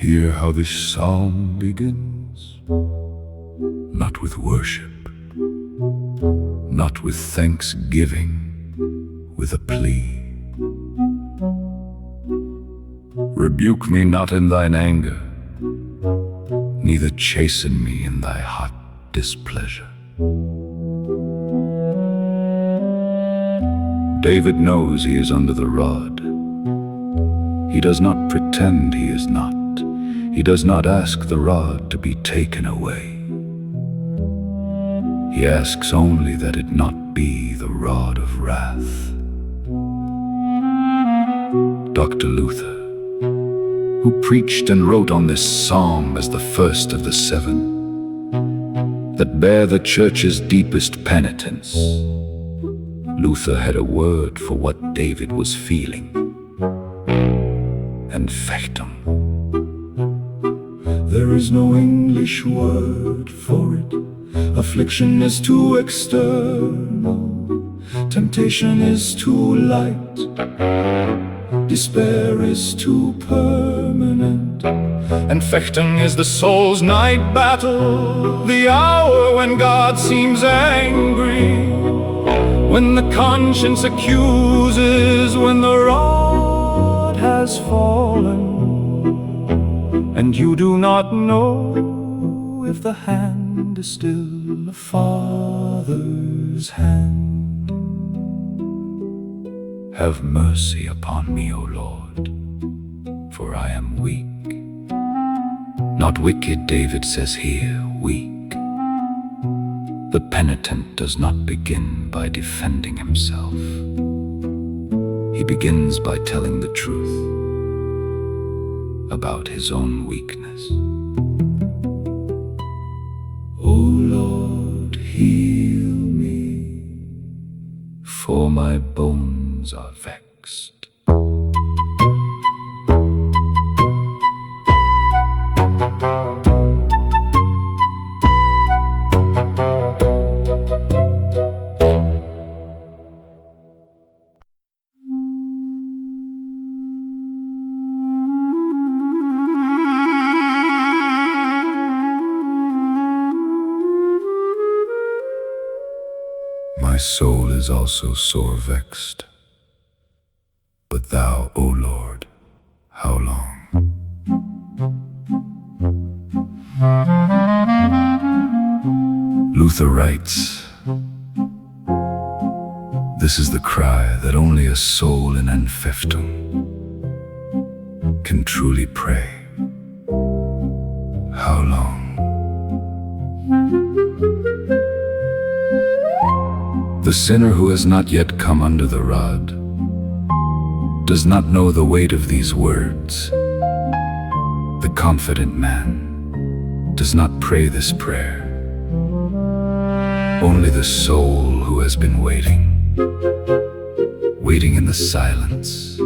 Hear how this psalm begins, not with worship, not with thanksgiving, with a plea. Rebuke me not in thine anger, neither chasten me in thy hot displeasure. David knows he is under the rod. He does not pretend he is not. He does not ask the rod to be taken away. He asks only that it not be the rod of wrath. Dr. Luther, who preached and wrote on this psalm as the first of the 7 that bear the church's deepest penitence, Luther had a word for what David was feeling. Anfechtung. There is no English word for it. Affliction is too external. Temptation is too light. Despair is too permanent. Anfechtung is the soul's night battle, the hour when God seems angry, when the conscience accuses, when the rod has fallen, and you do not know if the hand is still a father's hand. Have mercy upon me, O Lord, for I am weak. Not wicked, David says here, weak. The penitent does not begin by defending himself. He begins by telling the truth about his own weakness. O Lord, heal me, for my bones are vexed. My soul is also sore vexed. But thou, O Lord, how long? Luther writes, this is the cry that only a soul in Anfechtung can truly pray. How long? The sinner who has not yet come under the rod does not know the weight of these words. The confident man does not pray this prayer. Only the soul who has been waiting in the silence,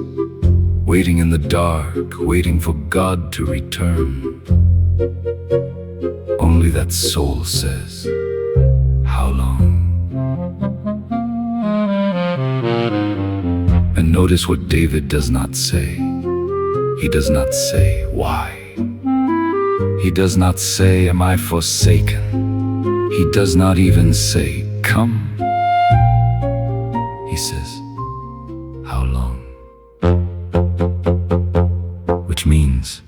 waiting in the dark, waiting for God to return. Only that soul says, how long? And notice what David does not say. He does not say, why? He does not say, am I forsaken? He does not even say, come. He says, how long? Which means,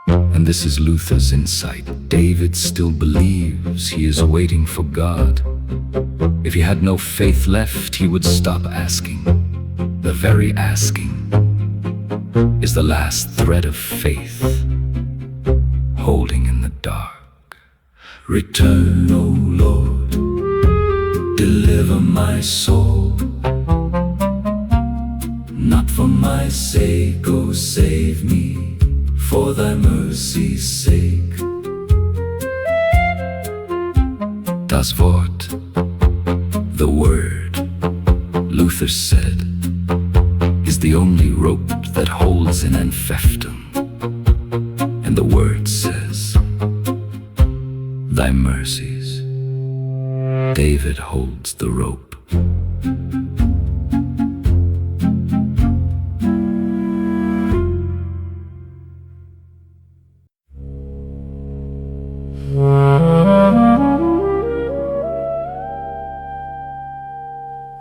and this is Luther's insight, David still believes he is waiting for God. If he had no faith left, he would stop asking. The very asking is the last thread of faith, holding in the dark. Return, O Lord, deliver my soul. Not for my sake, oh save me, for thy mercy's sake. Das Wort, the word, Luther said, is the only rope that holds in Anfechtung. And the word says, thy mercies. David holds the rope.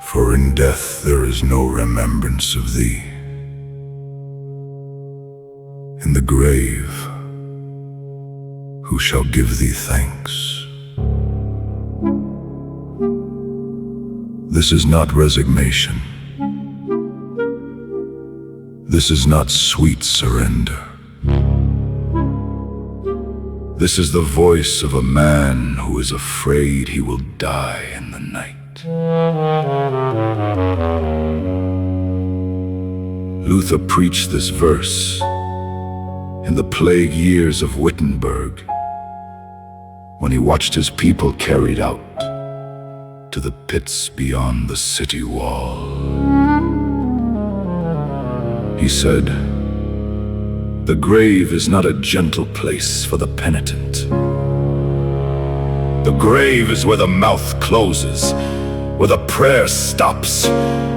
For in death there is no remembrance of thee. In the grave, who shall give thee thanks? This is not resignation. This is not sweet surrender. This is the voice of a man who is afraid he will die in the night. Luther preached this verse in the plague years of Wittenberg, when he watched his people carried out to the pits beyond the city wall. He said, "The grave is not a gentle place for the penitent. The grave is where the mouth closes, where the prayer stops,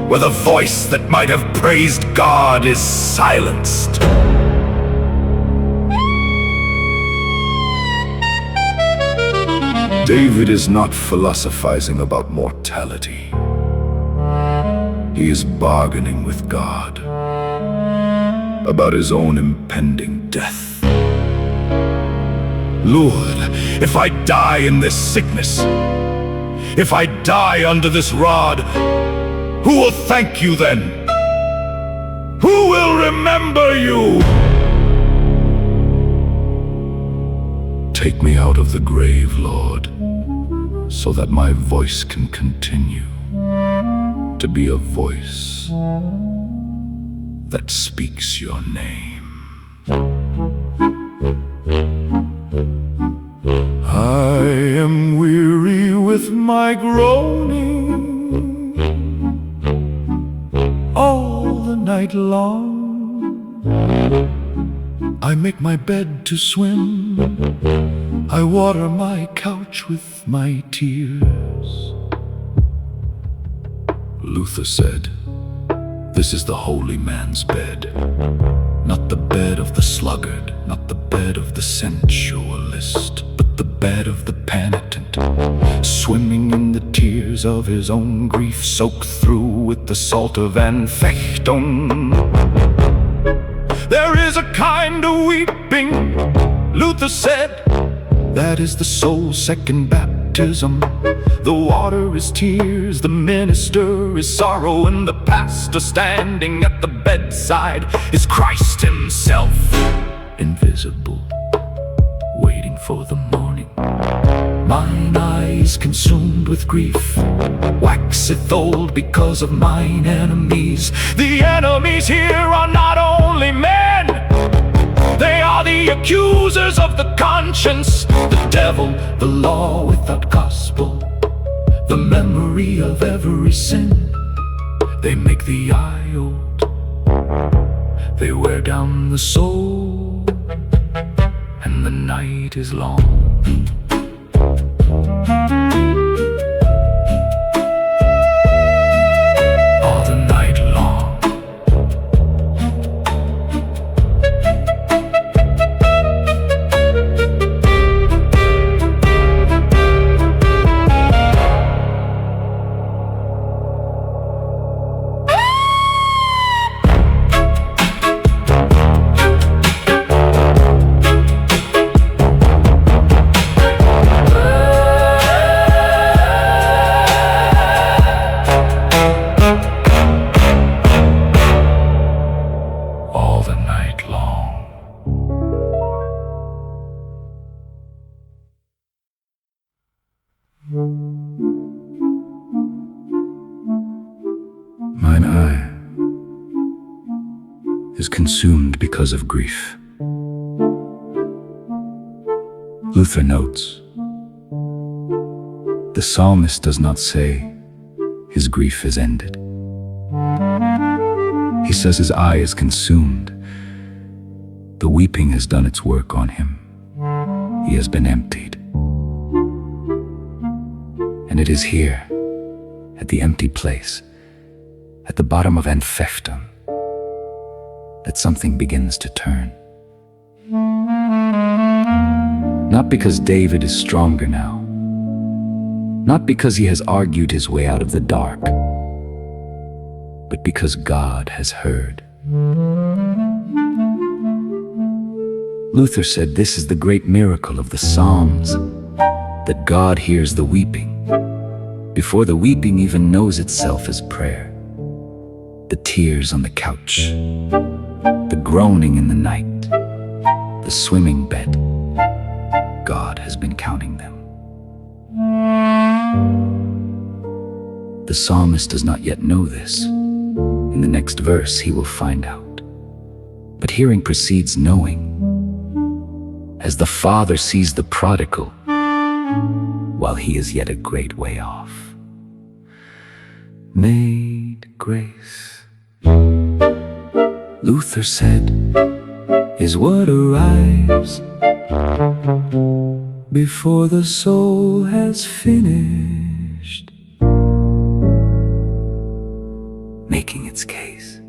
where the voice that might have praised God is silenced." David is not philosophizing about mortality. He is bargaining with God about his own impending death. "Lord, if I die in this sickness, if I die under this rod, who will thank you then? Who will remember you? Take me out of the grave, Lord, so that my voice can continue to be a voice that speaks your name." I am weary with my groaning all the night long. I make my bed to swim, I water my couch with my tears. Luther said, "This is the holy man's bed, not the bed of the sluggard, not the bed of the sensualist, but the bed of the penitent, swimming in the tears of his own grief, soaked through with the salt of Anfechtung. There is a kind of weeping," Luther said, "that is the soul's second baptism. The water is tears, the minister is sorrow, and the pastor standing at the bedside is Christ himself, invisible, waiting for the morning. Mine eyes consumed with grief waxeth old because of mine enemies. The enemies here are not only men, they are the accusers of the conscience, the devil, the law without gospel, the memory of every sin. They make the eye old, they wear down the soul, and the night is long." All the night long. Mine eye is consumed because of grief. Luther notes, the psalmist does not say his grief is ended. He says his eye is consumed. The weeping has done its work on him. He has been emptied. And it is here, at the empty place, at the bottom of Anfechtung, that something begins to turn. Not because David is stronger now, not because he has argued his way out of the dark, but because God has heard. Luther said this is the great miracle of the Psalms, that God hears the weeping, before the weeping even knows itself as prayer. The tears on the couch, the groaning in the night, the swimming bed, God has been counting them. The psalmist does not yet know this. In the next verse he will find out. But hearing precedes knowing. As the father sees the prodigal, while he is yet a great way off. Made grace, Luther said, is what arrives before the soul has finished making its case.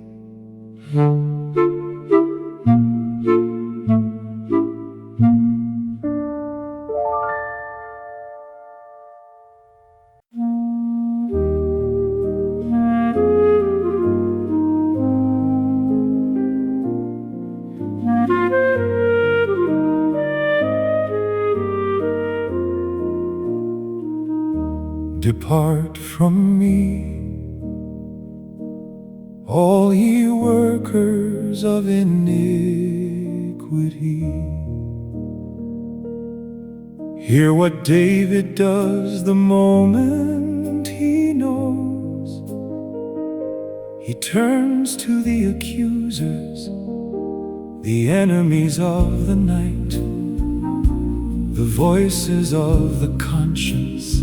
Depart from me, all ye workers of iniquity. Hear what David does the moment he knows. He turns to the accusers, the enemies of the night, the voices of the conscience,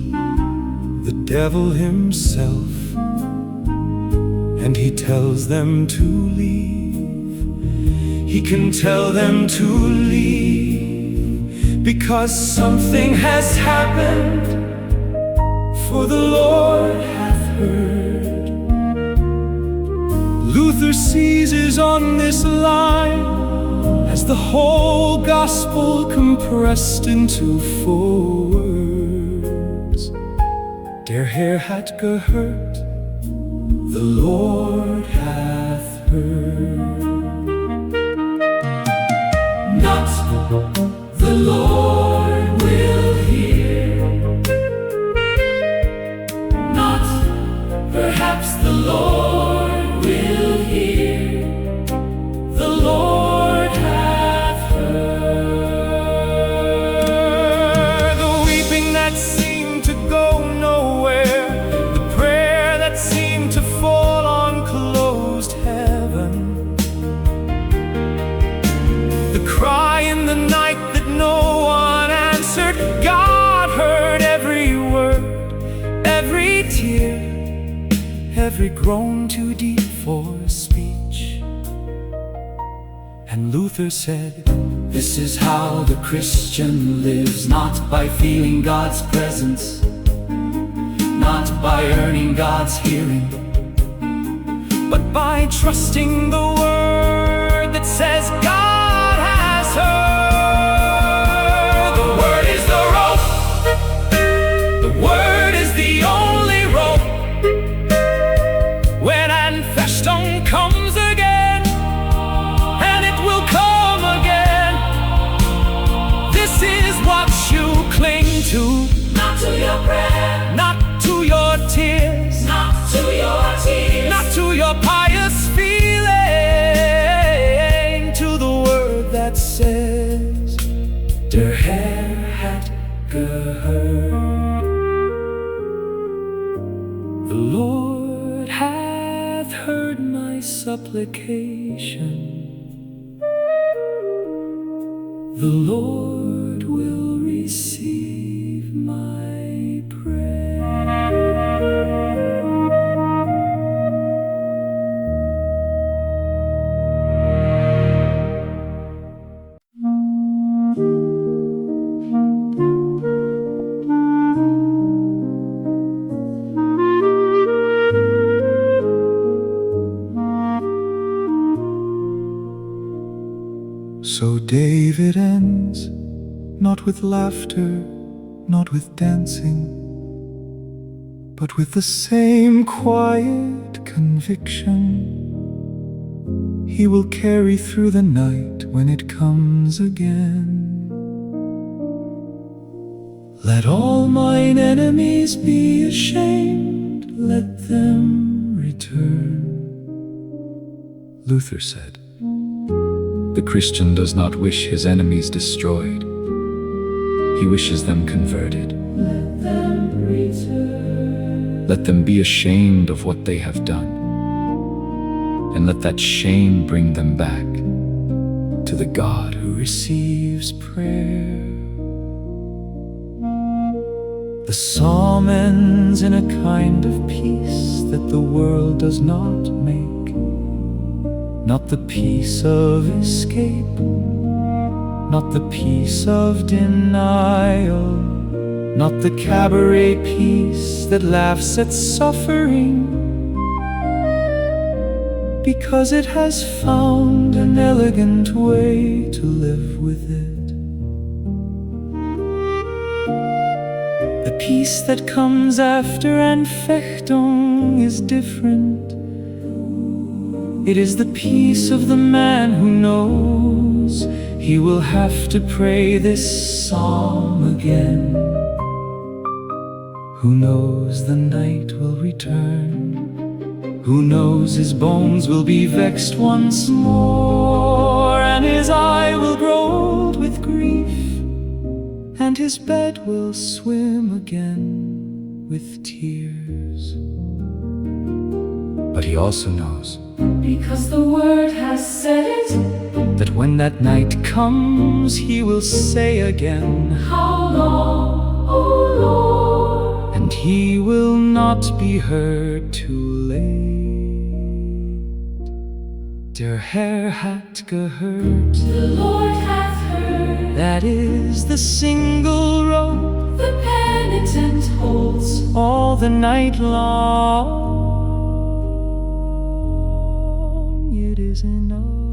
the devil himself, and he tells them to leave. He can tell them to leave because something has happened, for the Lord hath heard. Luther seizes on this line as the whole gospel compressed into 4 words. Der Herr hat gehört, the Lord hath heard. Not the Lord will hear, not perhaps the Lord will hear, the Lord hath heard. The weeping that seemed to go nowhere, the prayer that seemed to fall on closed heaven, the cry in the night that no one answered. God heard every word, every tear, every groan too deep for speech. And Luther said, this is how the Christian lives, not by feeling God's presence, not by earning God's hearing, but by trusting the word that says God has heard. The word is the rope, the word is the only rope. When Anfechtung comes again, and it will come again, this is what you cling to. Not to your prayer, not to your tears, not to your tears, not to your pious feeling, to the word that says, Der Herr hat gehört. The Lord hath heard my supplication. The Lord will receive my prayer. So David ends, not with laughter, not with dancing, but with the same quiet conviction, he will carry through the night when it comes again. Let all mine enemies be ashamed, let them return. Luther said, the Christian does not wish his enemies destroyed. He wishes them converted. Let them return. Let them be ashamed of what they have done, and let that shame bring them back to the God who receives prayer. The psalm ends in a kind of peace that the world does not make. Not the peace of escape, not the peace of denial, not the cabaret peace that laughs at suffering, because it has found an elegant way to live with it. The peace that comes after Anfechtung is different. It is the peace of the man who knows he will have to pray this psalm again, who knows the night will return, who knows his bones will be vexed once more, and his eye will grow old with grief, and his bed will swim again with tears. But he also knows, because the word has said it, that when that night comes, he will say again, how long, O Lord? and he will not be heard too late. Der Herr hat gehört, The Lord hath heard, that is the single rope the penitent holds all the night long. It is enough.